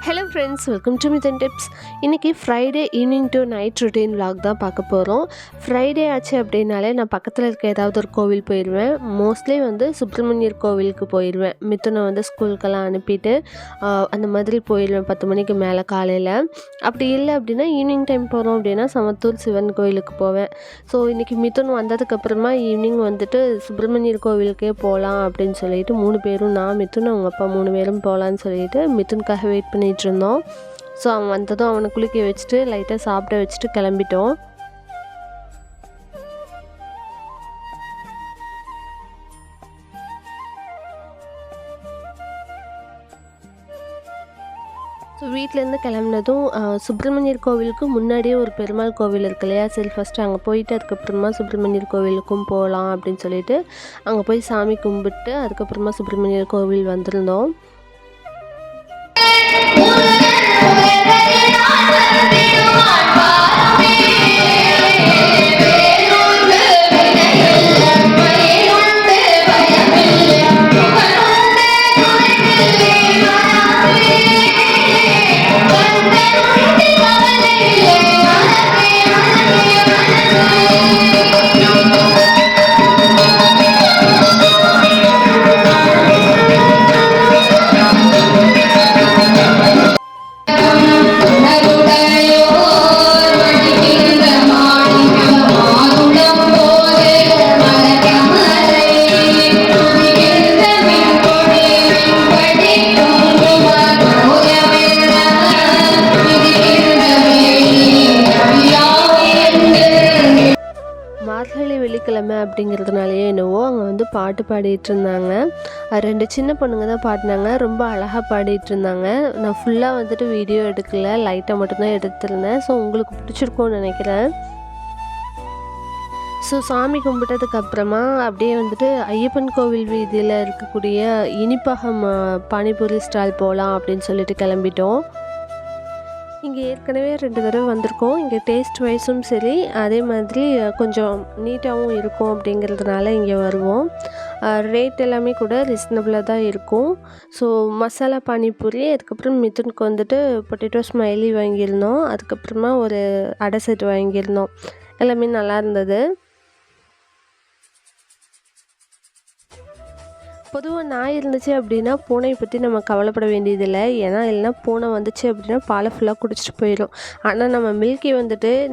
Hello friends, welcome to Mithan tips. இன்றைக்கி Friday evening to night routine vlog தான் பார்க்க போகிறோம். ஃப்ரைடே ஆச்சு அப்படின்னாலே நான் பக்கத்தில் இருக்க ஏதாவது ஒரு கோவில் போயிடுவேன். மோஸ்ட்லி சுப்பிரமணியர் கோவிலுக்கு போயிடுவேன். மிதுனை ஸ்கூலுக்கெல்லாம் அனுப்பிட்டு அந்த மாதிரி போயிடுவேன் 10 மணிக்கு மேலே காலையில். அப்படி இல்லை அப்படின்னா ஈவினிங் டைம் போகிறோம் அப்படின்னா சமத்தூர் சிவன் கோவிலுக்கு போவேன். ஸோ இன்றைக்கி மிதுன் வந்ததுக்கப்புறமா ஈவினிங் சுப்பிரமணியர் கோவிலுக்கே போகலாம் அப்படின்னு சொல்லிட்டு 3 பேரும், நான் மிதுன் அவங்க அப்பா 3 பேரும் போகலான்னு சொல்லிட்டு மிதுனுக்காக வெயிட் பண்ணிட்டு இருந்தோம். ஸோ அவன் வந்ததும் அவனை குளிக்க வச்சுட்டு லைட்டாக சாப்பிட வச்சுட்டு கிளம்பிட்டோம். ஸோ வீட்டிலேருந்து கிளம்புனதும் சுப்பிரமணியர் கோவிலுக்கு முன்னாடியே ஒரு பெருமாள் கோவில் இருக்கு இல்லையா, சரி ஃபஸ்ட்டு அங்கே போயிட்டு அதுக்கப்புறமா சுப்பிரமணியர் கோவிலுக்கும் போகலாம் அப்படின்னு சொல்லிட்டு அங்கே போய் சாமி கும்பிட்டு அதுக்கப்புறமா சுப்பிரமணியர் கோவில் வந்திருந்தோம். மார்கழி வெள்ளிக்கிழமை அப்படிங்கிறதுனாலேயே என்னவோ அங்கே பாட்டு பாடிட்டு இருந்தாங்க. 2 சின்ன பொண்ணுங்க தான் பாடினாங்க. ரொம்ப அழகாக பாடிட்டு இருந்தாங்க. நான் ஃபுல்லாக வீடியோ எடுக்கலை, லைட்டாக மட்டும்தான் எடுத்திருந்தேன். ஸோ உங்களுக்கு பிடிச்சிருக்கும்னு நினைக்கிறேன். ஸோ சாமி கும்பிட்டதுக்கப்புறமா அப்படியே ஐயப்பன் கோவில் வீதியில் இருக்கக்கூடிய இனிப்பகம் பானிபூரி ஸ்டால் போகலாம் அப்படின்னு சொல்லிட்டு கிளம்பிட்டோம். இங்கே ஏற்கனவே 2 தடவை வந்திருக்கோம். இங்கே டேஸ்ட் வைஸும் சரி, அதே மாதிரி கொஞ்சம் நீட்டாகவும் இருக்கும் அப்படிங்கிறதுனால இங்கே வருவோம். ரேட் எல்லாமே கூட ரீசனபிளாக தான் இருக்கும். ஸோ மசாலா பானிபூரி, அதுக்கப்புறம் மிதுனுக்கு பொட்டேட்டோ ஸ்மைலி வாங்கியிருந்தோம். அதுக்கப்புறமா ஒரு அடை செட் வாங்கியிருந்தோம். எல்லாமே நல்லா இருந்தது. பொதுவாக நாய் இருந்துச்சு அப்படின்னா பூனையை பற்றி நம்ம கவலைப்பட வேண்டியதில்லை. ஏன்னா இல்லைனா பூனை வந்துச்சு அப்படின்னா பாலை ஃபுல்லாக குடிச்சிட்டு போயிடும். ஆனால் நம்ம மில்கி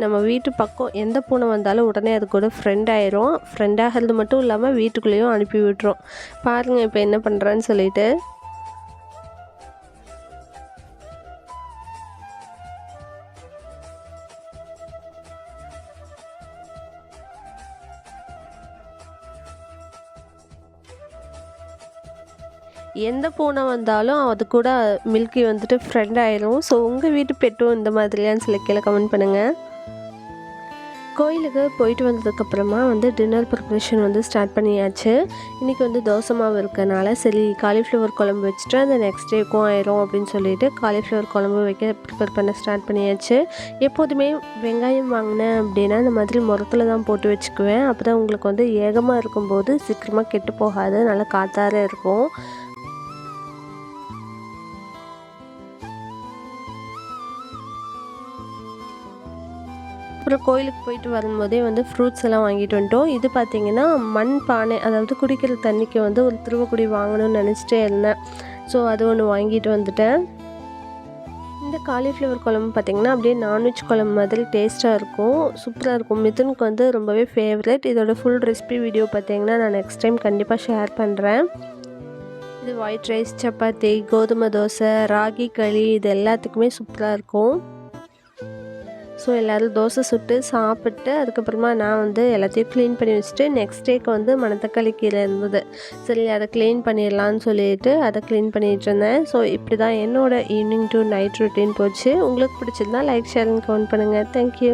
நம்ம வீட்டு பக்கம் எந்த பூனை வந்தாலும் உடனே அது கூட ஃப்ரெண்ட் ஆயிரும். ஃப்ரெண்ட் ஆகிறது மட்டும் இல்லாமல் வீட்டுக்குள்ளேயும் அனுப்பி விட்டுரும். பாருங்கள் இப்போ என்ன பண்ணுறான்னு சொல்லிட்டு. எந்த பூனை வந்தாலும் அது கூட மில்கி ஃப்ரெண்ட் ஆயிரும். ஸோ உங்கள் வீட்டு பெட்டும் இந்த மாதிரியான்னு சொல்லி கீழே கமெண்ட் பண்ணுங்கள். கோயிலுக்கு போயிட்டு வந்ததுக்கப்புறமா டின்னர் ப்ரிப்ரேஷன் ஸ்டார்ட் பண்ணியாச்சு. இன்றைக்கி தோசை மாவு இருக்கனால சரி காலிஃப்ளவர் குழம்பு வச்சுட்டு அந்த நெக்ஸ்ட் டேக்கும் ஆயிரும் அப்படின்னு சொல்லிட்டு காலிஃப்ளவர் குழம்பு வைக்க ப்ரிப்பேர் பண்ண ஸ்டார்ட் பண்ணியாச்சு. எப்போதுமே வெங்காயம் வாங்கினேன் அப்படின்னா இந்த மாதிரி முரத்தில் தான் போட்டு வச்சுக்குவேன். அப்போ தான் உங்களுக்கு ஏகமாக இருக்கும்போது சீக்கிரமாக கெட்டு போகாது, நல்லா காத்தார இருக்கும். அப்புறம் கோயிலுக்கு போயிட்டு வரும்போதே ஃப்ரூட்ஸ் எல்லாம் வாங்கிட்டு வந்துட்டோம். இது பார்த்திங்கன்னா மண் பானை, அதாவது குடிக்கிற தண்ணிக்கு ஒரு திருவக்குடி வாங்கணும்னு நினச்சிட்டே இருந்தேன். ஸோ அது ஒன்று வாங்கிட்டு வந்துட்டேன். இந்த காலிஃப்ளவர் குழம்பு பார்த்திங்கன்னா அப்படியே நான்வெஜ் குழம்பு மாதிரி டேஸ்ட்டாக இருக்கும், சூப்பராக இருக்கும். மிதுனுக்கு ரொம்பவே ஃபேவரட். இதோட ஃபுல் ரெசிபி வீடியோ பார்த்திங்கன்னா நான் நெக்ஸ்ட் டைம் கண்டிப்பாக ஷேர் பண்ணுறேன். இது ஒயிட் ரைஸ், சப்பாத்தி, கோதுமை தோசை, ராகி களி, இது எல்லாத்துக்குமே சூப்பராக இருக்கும். ஸோ எல்லோரும் தோசை சுட்டு சாப்பிட்டு அதுக்கப்புறமா நான் எல்லாத்தையும் க்ளீன் பண்ணி வச்சுட்டு நெக்ஸ்ட் டேக்கு மணத்தக்காளி கீரை இருந்தது. சரி அதை க்ளீன் பண்ணிடலான்னு சொல்லிட்டு அதை க்ளீன் பண்ணிகிட்டு இருந்தேன். ஸோ இப்படி தான் என்னோடய ஈவினிங் டு நைட் ரொட்டீன் போச்சு. உங்களுக்கு பிடிச்சிருந்தா லைக், ஷேர் அண்ட் கமெண்ட் பண்ணுங்கள். தேங்க்யூ.